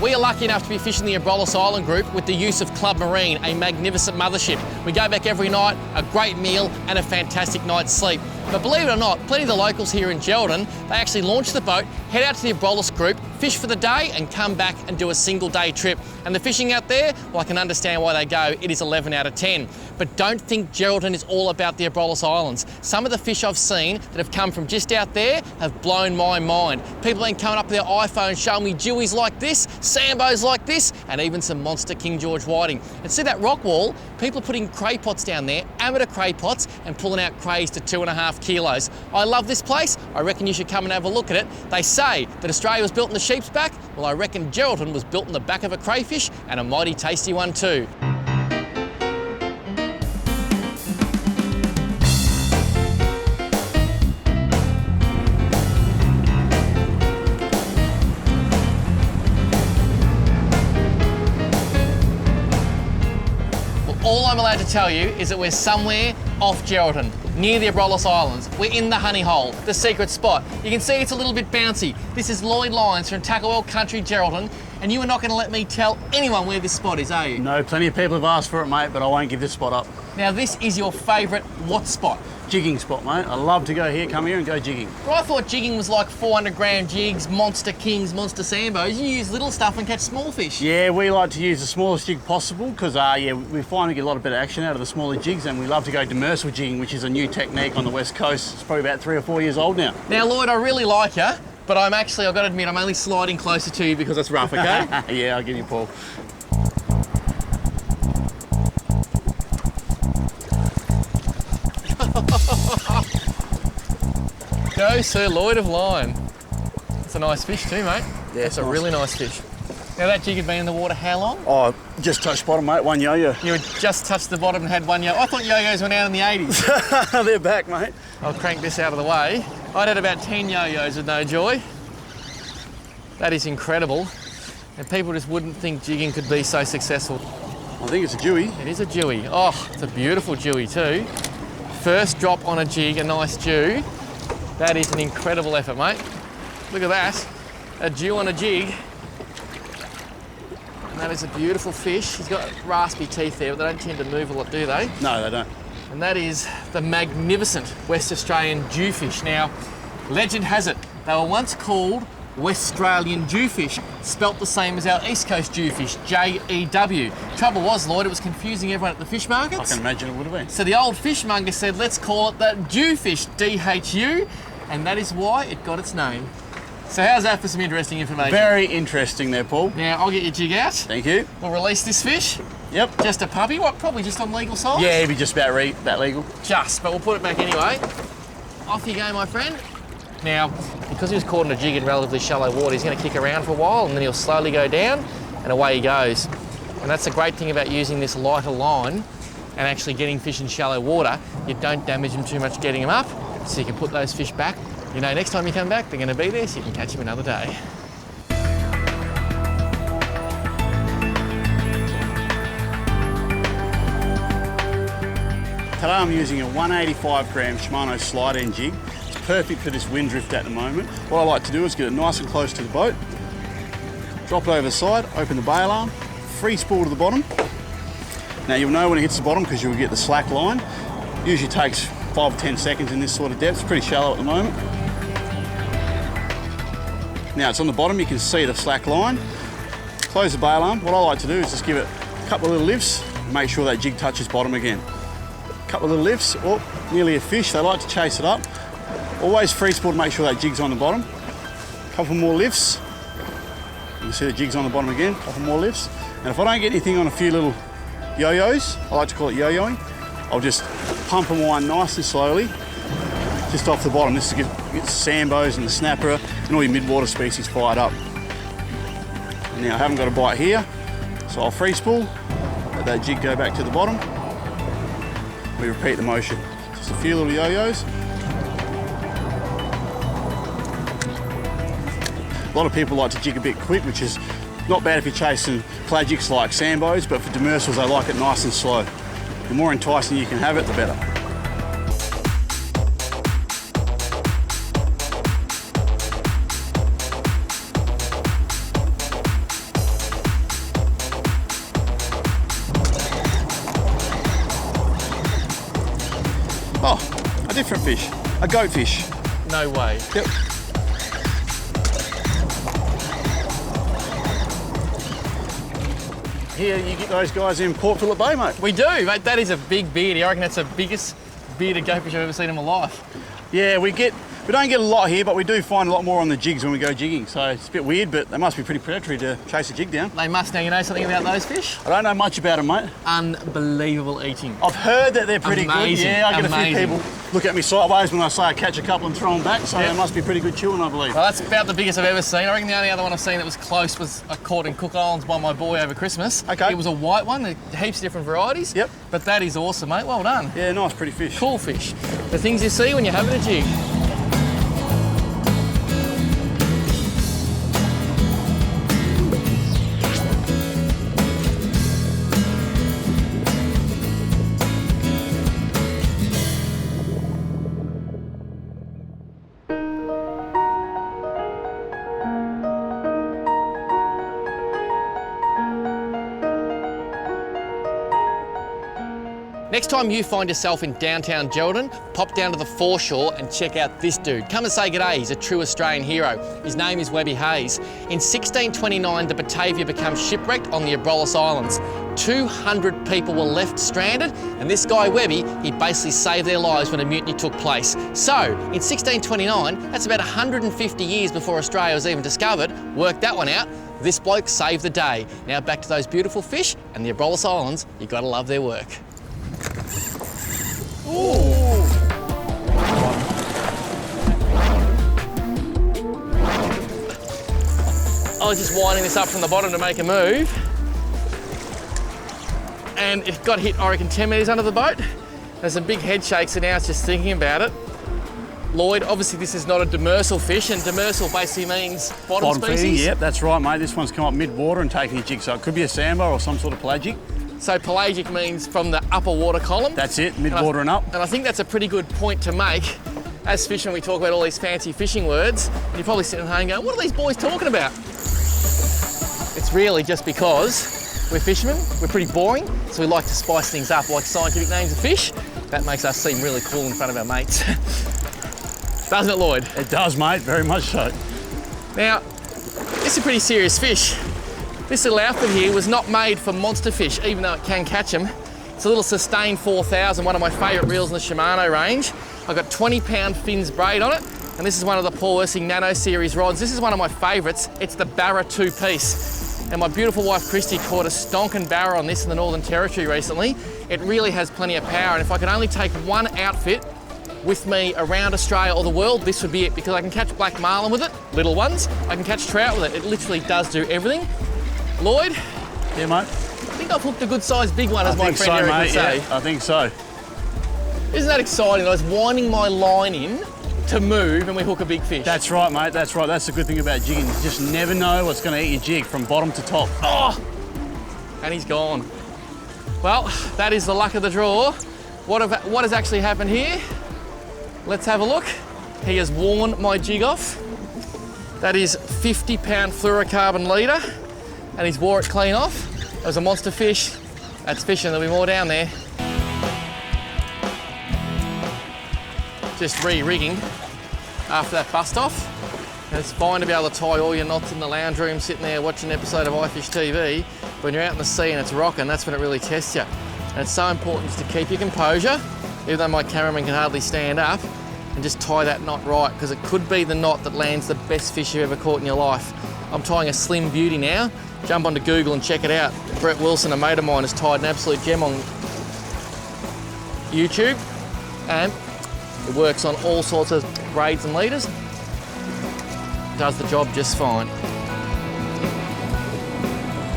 We are lucky enough to be fishing the Abrolhos Island group with the use of Club Marine, a magnificent mothership. We go back every night, a great meal and a fantastic night's sleep. But believe it or not, plenty of the locals here in Geraldton, they actually launch the boat, head out to the Abrolhos group, fish for the day and come back and do a single day trip. And the fishing out there, well, I can understand why they go. It is 11 out of 10. But don't think Geraldton is all about the Abrolhos Islands. Some of the fish I've seen that have come from just out there have blown my mind. People have been coming up with their iPhone showing me dewies like this, sambos like this, and even some monster King George whiting. And see that rock wall? People are putting cray pots down there, amateur cray pots, and pulling out crays to 2.5 kilos. I love this place. I reckon you should come and have a look at it. They say that Australia was built in the sheep's back. Well, I reckon Geraldton was built in the back of a crayfish, and a mighty tasty one too. All I'm allowed to tell you is that we're somewhere off Geraldton, near the Abrolhos Islands. We're in the honey hole, the secret spot. You can see it's a little bit bouncy. This is Lloyd Lyons from Tacklewell Country, Geraldton, and you are not going to let me tell anyone where this spot is, are you? No, plenty of people have asked for it, mate, but I won't give this spot up. Now, this is your favourite what spot? Jigging spot, mate. I love to go here, come here and go jigging. Well, I thought jigging was like 400 gram jigs, monster kings, monster sambos. You use little stuff and catch small fish. Yeah, we like to use the smallest jig possible because yeah, we find we get a lot of better action out of the smaller jigs, and we love to go demersal jigging, which is a new technique on the West Coast. It's probably about 3 or 4 years old now. Now, Lloyd, I really like you, but I've got to admit, I'm only sliding closer to you because it's rough, okay? Yeah, I'll give you Paul. Go Sir Lloyd of Lyne. It's a nice fish too, mate. Yeah, it's a really nice fish. Now that jig had been in the water how long? Oh, just touched bottom, mate, one yo-yo. You had just touched the bottom and had one yo. I thought yo-yos went out in the 80s. They're back, mate. I'll crank this out of the way. I'd had about 10 yo-yos with no joy. That is incredible. And people just wouldn't think jigging could be so successful. I think it's a dewy. It is a dewy. Oh, it's a beautiful dewy too. First drop on a jig, a nice dew. That is an incredible effort, mate. Look at that. A dew on a jig. And that is a beautiful fish. He's got raspy teeth there, but they don't tend to move a lot, do they? No, they don't. And that is the magnificent West Australian Dhufish. Now, legend has it, they were once called West Australian Dhufish, spelt the same as our East Coast Dhufish, J-E-W. Trouble was, Lloyd, it was confusing everyone at the fish markets. I can imagine it would have been. So the old fishmonger said, let's call it the Dhufish, D-H-U, and that is why it got its name. So how's that for some interesting information? Very interesting there, Paul. Now, I'll get your jig out. Thank you. We'll release this fish. Yep. Just a puppy, what, probably just on legal size? Yeah, it'd be just about legal. Just, but we'll put it back anyway. Off you go, my friend. Now, because he was caught in a jig in relatively shallow water, he's going to kick around for a while and then he'll slowly go down and away he goes. And that's the great thing about using this lighter line and actually getting fish in shallow water. You don't damage them too much getting them up, so you can put those fish back. You know, next time you come back, they're going to be there, so you can catch them another day. Today I'm using a 185 gram Shimano slide end jig. It's perfect for this wind drift at the moment. What I like to do is get it nice and close to the boat, drop it over the side, open the bail arm, free spool to the bottom. Now you'll know when it hits the bottom because you'll get the slack line. Usually takes 5 or 10 seconds in this sort of depth. It's pretty shallow at the moment. Now it's on the bottom, you can see the slack line. Close the bail arm. What I like to do is just give it a couple of little lifts and make sure that jig touches bottom again. A couple of little lifts, oh, nearly a fish. They like to chase it up. Always free spool to make sure that jig's on the bottom. A couple more lifts. You can see the jig's on the bottom again, a couple more lifts. And if I don't get anything on a few little yo-yos, I like to call it yo-yoing, I'll just pump them on nice and slowly, just off the bottom. This is to get the sambos and the snapper and all your mid-water species fired up. Now I haven't got a bite here, so I'll free spool, let that jig go back to the bottom. We repeat the motion. Just a few little yo-yos. A lot of people like to jig a bit quick, which is not bad if you're chasing pelagics like sambos, but for demersals they like it nice and slow. The more enticing you can have it, the better. fish. A goat fish. No way. Yep. Here you get those guys in Port Phillip Bay, mate. We do, mate. That is a big beardy. I reckon that's the biggest bearded goatfish I've ever seen in my life. Yeah, we don't get a lot here, but we do find a lot more on the jigs when we go jigging. So it's a bit weird, but they must be pretty predatory to chase a jig down. They must. Now, you know something about those fish? I don't know much about them, mate. Unbelievable eating. I've heard that they're pretty good. Yeah, I get a few people look at me sideways when I say I catch a couple and throw them back, so they must be pretty good chewing, I believe. Well, that's about the biggest I've ever seen. I reckon the only other one I've seen that was close was caught in Cook Islands by my boy over Christmas. Okay. It was a white one, heaps of different varieties. Yep. But that is awesome, mate. Well done. Yeah, nice, pretty fish. Cool fish. The things you see when you're having a jig. Next time you find yourself in downtown Geraldton, pop down to the foreshore and check out this dude. Come and say g'day, he's a true Australian hero. His name is Webby Hayes. In 1629, the Batavia becomes shipwrecked on the Abrolhos Islands. 200 people were left stranded, and this guy Webby, he basically saved their lives when a mutiny took place. So, in 1629, that's about 150 years before Australia was even discovered. Work that one out. This bloke saved the day. Now back to those beautiful fish and the Abrolhos Islands. You gotta love their work. Ooh. I was just winding this up from the bottom to make a move, and it got hit, I reckon, 10 metres under the boat. There's some big head shakes, and now it's just thinking about it. Lloyd, obviously this is not a demersal fish, and demersal basically means bottom species. Feeding, yep, that's right, mate. This one's come up mid-water and taking a jig, so it could be a sandbar or some sort of pelagic. So pelagic means from the upper water column. That's it, mid-water and up. And I think that's a pretty good point to make. As fishermen, we talk about all these fancy fishing words, and you're probably sitting at home going, what are these boys talking about? It's really just because we're fishermen, we're pretty boring, so we like to spice things up, like scientific names of fish. That makes us seem really cool in front of our mates. Doesn't it, Lloyd? It does, mate, very much so. Now, this is a pretty serious fish. This little outfit here was not made for monster fish, even though it can catch them. It's a little Sustain 4000, one of my favourite reels in the Shimano range. I've got 20-pound fins braid on it, and this is one of the Paul Essing Nano Series rods. This is one of my favourites. It's the Barra 2-piece. And my beautiful wife Christy caught a stonking barra on this in the Northern Territory recently. It really has plenty of power, and if I could only take one outfit with me around Australia or the world, this would be it, because I can catch black marlin with it, little ones. I can catch trout with it. It literally does do everything. Lloyd? Yeah, mate? I think I've hooked a good sized big one, as my friend Eric would say. Yeah, I think so. Isn't that exciting? I was winding my line in to move and we hook a big fish. That's right, mate, that's right. That's the good thing about jigging. You just never know what's going to eat your jig from bottom to top. Oh! And he's gone. Well, that is the luck of the draw. What has actually happened here? Let's have a look. He has worn my jig off. That is 50-pound fluorocarbon leader, and he's wore it clean off. It was a monster fish. That's fishing, there'll be more down there. Just re-rigging after that bust off. And it's fine to be able to tie all your knots in the lounge room, sitting there watching an episode of IFISH TV. When you're out in the sea and it's rocking, that's when it really tests you. And it's so important just to keep your composure, even though my cameraman can hardly stand up, and just tie that knot right, because it could be the knot that lands the best fish you've ever caught in your life. I'm tying a slim beauty now. Jump onto Google and check it out. Brett Wilson, a mate of mine, has tied an absolute gem on YouTube, and it works on all sorts of grades and leaders. Does the job just fine.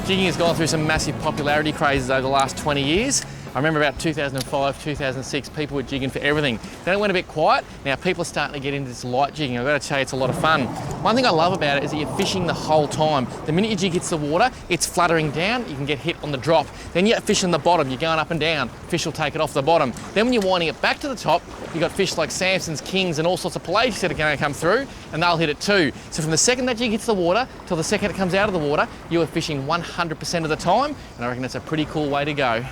Jigging has gone through some massive popularity crazes over the last 20 years. I remember about 2005, 2006, people were jigging for everything. Then it went a bit quiet. Now people are starting to get into this light jigging. I've got to tell you, it's a lot of fun. One thing I love about it is that you're fishing the whole time. The minute your jig hits the water, it's fluttering down, you can get hit on the drop. Then you're fishing the bottom, you're going up and down, fish will take it off the bottom. Then when you're winding it back to the top, you've got fish like Samson's, Kings, and all sorts of pelagics that are going to come through, and they'll hit it too. So from the second that jig hits the water till the second it comes out of the water, you are fishing 100% of the time, and I reckon that's a pretty cool way to go.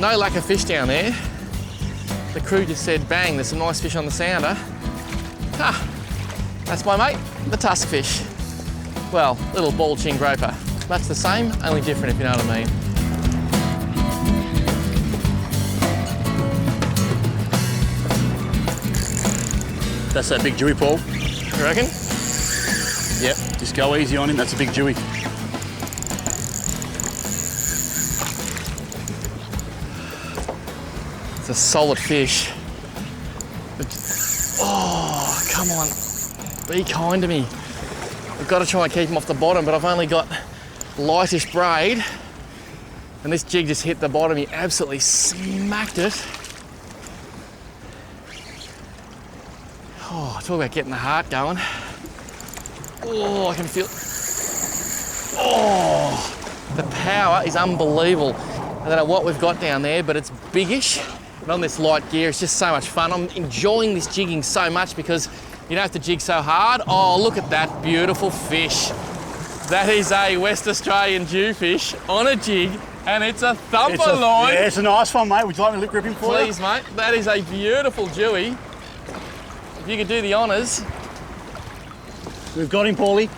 no lack of fish down there. The crew just said, bang, there's some nice fish on the sounder. Ah, that's my mate, the tusk fish. Well, little ball chin groper. Much the same, only different if you know what I mean. That's that big Dewey, Paul. You reckon? Yep, just go easy on him, that's a big Dewey. It's a solid fish. Oh, come on. Be kind to me. We've got to try and keep him off the bottom, but I've only got lightish braid. And this jig just hit the bottom. He absolutely smacked it. Oh, talk about getting the heart going. Oh, I can feel... Oh, the power is unbelievable. I don't know what we've got down there, but it's biggish. And on this light gear, it's just so much fun. I'm enjoying this jigging so much because you don't have to jig so hard. Oh, look at that beautiful fish. That is a West Australian Dhufish on a jig, and it's a thumper, Lloyd. Yeah, it's a nice one, mate. Would you like me to lip grip him for you? Please, mate. That is a beautiful Dewey. If you could do the honours. We've got him, Paulie.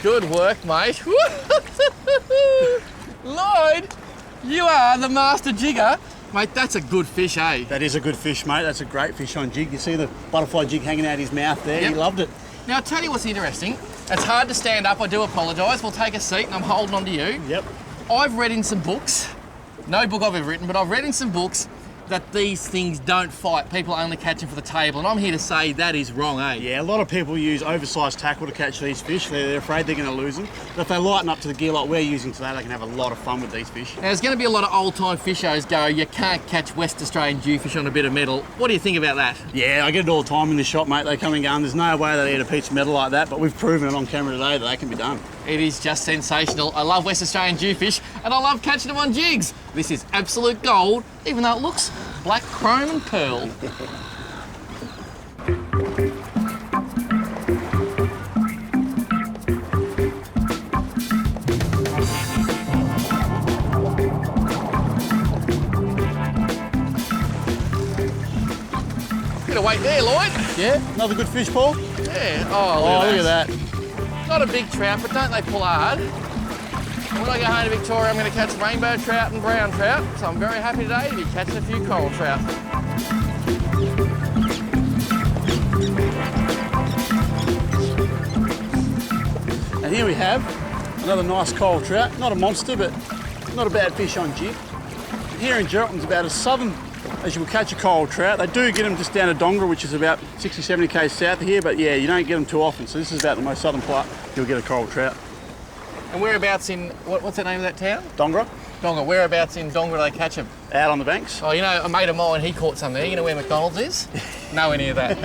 Good work, mate. Lloyd, you are the master jigger. Mate, that's a good fish, eh? That is a good fish, mate. That's a great fish on jig. You see the butterfly jig hanging out his mouth there? Yep. He loved it. Now, I'll tell you what's interesting. It's hard to stand up. I do apologise. We'll take a seat and I'm holding on to you. Yep. I've read in some books, no book I've ever written, but I've read in some books that these things don't fight. People only catch them for the table, and I'm here to say that is wrong, eh? Yeah, a lot of people use oversized tackle to catch these fish. They're afraid they're going to lose them. But if they lighten up to the gear like we're using today, they can have a lot of fun with these fish. Now, there's going to be a lot of old-time fishers go, you can't catch West Australian Dhufish on a bit of metal. What do you think about that? Yeah, I get it all the time in the shop, mate. They come and go, and there's no way they eat a piece of metal like that, but we've proven it on camera today that they can be done. It is just sensational. I love West Australian Dhufish, and I love catching them on jigs. This is absolute gold, even though it looks black chrome and pearl. Bit of weight there, Lloyd. Yeah, another good fish, Paul. Yeah. Oh, look at that. Not a big trout, but don't they pull hard? When I go home to Victoria, I'm going to catch rainbow trout and brown trout. So I'm very happy today to be catching a few coral trout. And here we have another nice coral trout. Not a monster, but not a bad fish on jig. Here in Geraldton's about as southern as you will catch a coral trout. They do get them just down to Dongra, which is about 60, 70 k's south of here, but yeah, you don't get them too often. So this is about the most southern part you'll get a coral trout. And whereabouts in, what's the name of that town? Dongra, Donga. Whereabouts in Donga do they catch them? out on the banks. Oh, you know, a mate of mine, he caught some there. You know where McDonald's is? Nowhere near that.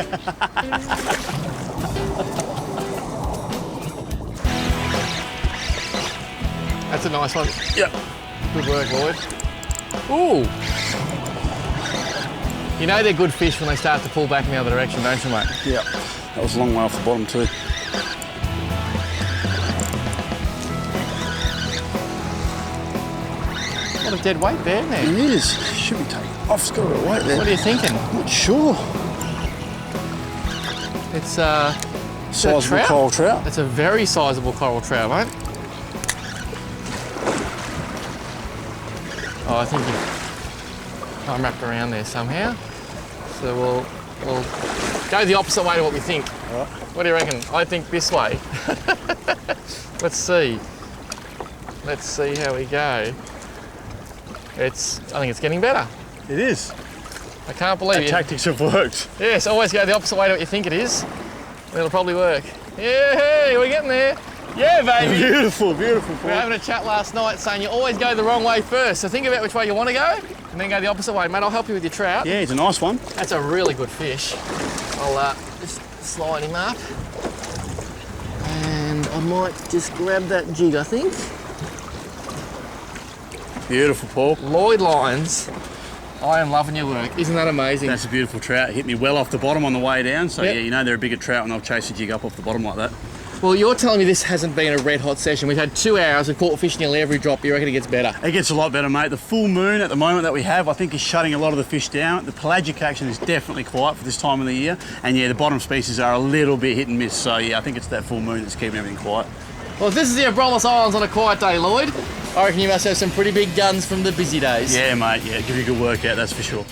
That's a nice one. Yep. Good work, Lloyd. Ooh. You know they're good fish when they start to pull back in the other direction, don't you, mate? Yep. That was a long way off the bottom too. A lot of dead weight there, isn't there? It is. Should be taken off. It's got a bit of weight there. What are you thinking? Not sure. It's Sizable coral trout. It's a very sizable coral trout, mate. Oh, I think I'm wrapped around there somehow. So we'll go the opposite way to what we think. All right. What do you reckon? I think this way. Let's see. Let's see how we go. I think it's getting better. It is. I can't believe it. Tactics have worked. Yes, always go the opposite way to what you think it is. And it'll probably work. Yeah, hey, we're getting there. Yeah, baby. Beautiful, beautiful. We were having a chat last night saying you always go the wrong way first. So think about which way you want to go and then go the opposite way. Mate, I'll help you with your trout. Yeah, he's a nice one. That's a really good fish. I'll just slide him up. And I might just grab that jig, I think. Beautiful, Paul. Lloyd Lyons, I am loving your work. Isn't that amazing? That's a beautiful trout. Hit me well off the bottom on the way down. So Yep. yeah, you know they're a bigger trout and they'll chase a jig up off the bottom like that. Well, you're telling me this hasn't been a red hot session. We've had 2 hours, we've caught fish nearly every drop. You reckon it gets better? It gets a lot better, mate. The full moon at the moment that we have, I think, is shutting a lot of the fish down. The pelagic action is definitely quiet for this time of the year. And yeah, the bottom species are a little bit hit and miss. So yeah, I think it's that full moon that's keeping everything quiet. Well, if this is the Abrolhos Islands on a quiet day, Lloyd, I reckon you must have some pretty big guns from the busy days. Yeah, mate, yeah, give you a good workout, that's for sure.